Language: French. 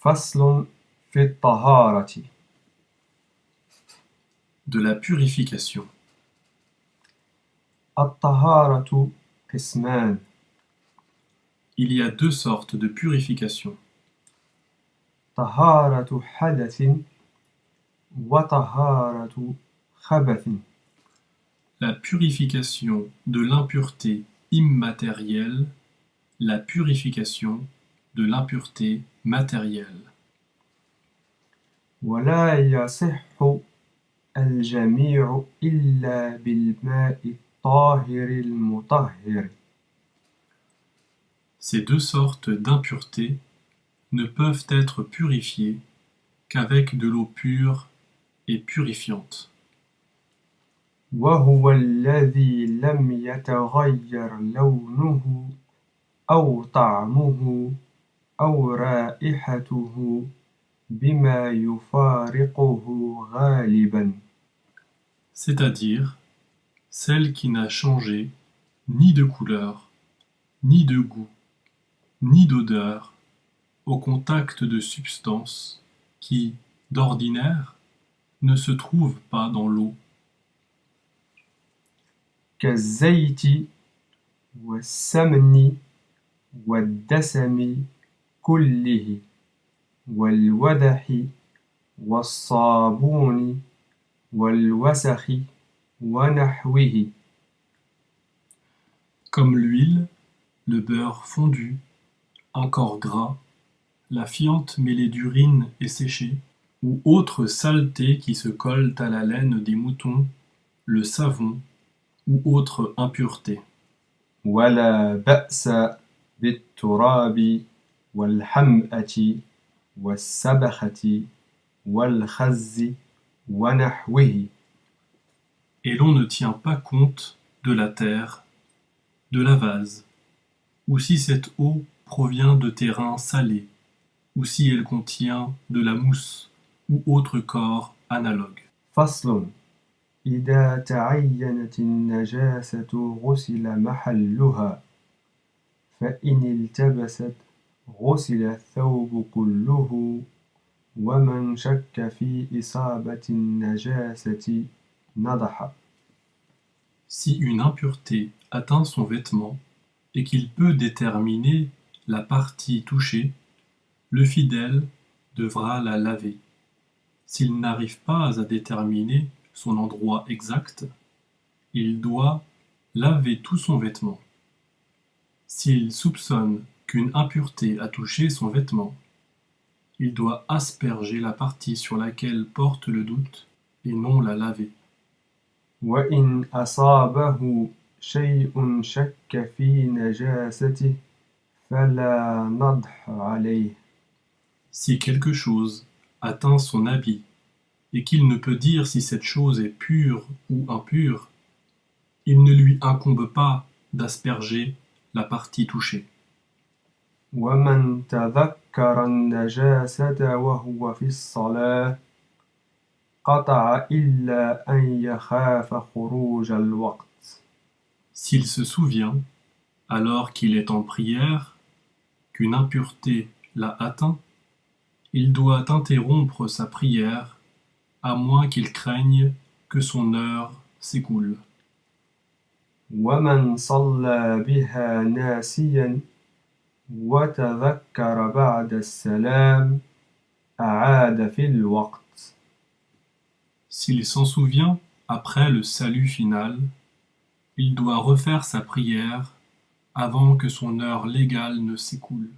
فصل في الطهارة. De la purification. الطهارة قسمان. Il y a deux sortes de purification. طهارة حدث وطهارة خبث. La purification de l'impureté immatérielle, la purification de l'impureté matérielle. ولا يصح الجميع إلا بالماء الطاهر المطهر. Ces deux sortes d'impureté ne peuvent être purifiées qu'avec de l'eau pure et purifiante. وهو الذي لم يتغير لونه أو طعمه أو رائحته بما يفارقه غالبا. C'est-à-dire celle qui n'a changé ni de couleur, ni de goût, ni d'odeur au contact de substances qui, d'ordinaire, ne se trouvent pas dans l'eau, كالزيت والسمن والدسم كله والودح والصابون والوسخ ونحوه. comme l'huile, le beurre fondu, un corps gras, la fiente mêlée d'urine et séchée, ou autres saletés qui se collent à la laine des moutons, le savon ou autre impureté. ولا بأس بالتراب والحمأة والسبخة والخز ونحوه. Et l'on ne tient pas compte de la terre, de la vase, ou si cette eau provient de terrains salés, ou si elle contient de la mousse ou autre corps analogue. فصل إذا تعينت النجاسة غسل محلها فإن التبست غسل الثوب كله ومن شك في إصابة النجاسة نضح. Si une impureté atteint son vêtement et qu'il peut déterminer la partie touchée, le fidèle devra la laver. S'il n'arrive pas à déterminer son endroit exact, il doit laver tout son vêtement. S'il soupçonne qu'une impureté a touché son vêtement, il doit asperger la partie sur laquelle porte le doute et non la laver. وإن أصابه شيء شك في نجاسته فلا نضح عليه. Si quelque chose atteint son habit et qu'il ne peut dire si cette chose est pure ou impure, il ne lui incombe pas d'asperger la partie touchée. ومن تذكر النجاسة وهو في الصلاة قطع إلا أن يخاف خروج الوقت. S'il se souvient, alors qu'il est en prière, qu'une impureté l'a atteint, il doit interrompre sa prière, à moins qu'il craigne que son heure s'écoule. ومن صلى بها ناسيا وتذكر بعد السلام أعاد في الوقت. S'il s'en souvient après le salut final, il doit refaire sa prière avant que son heure légale ne s'écoule.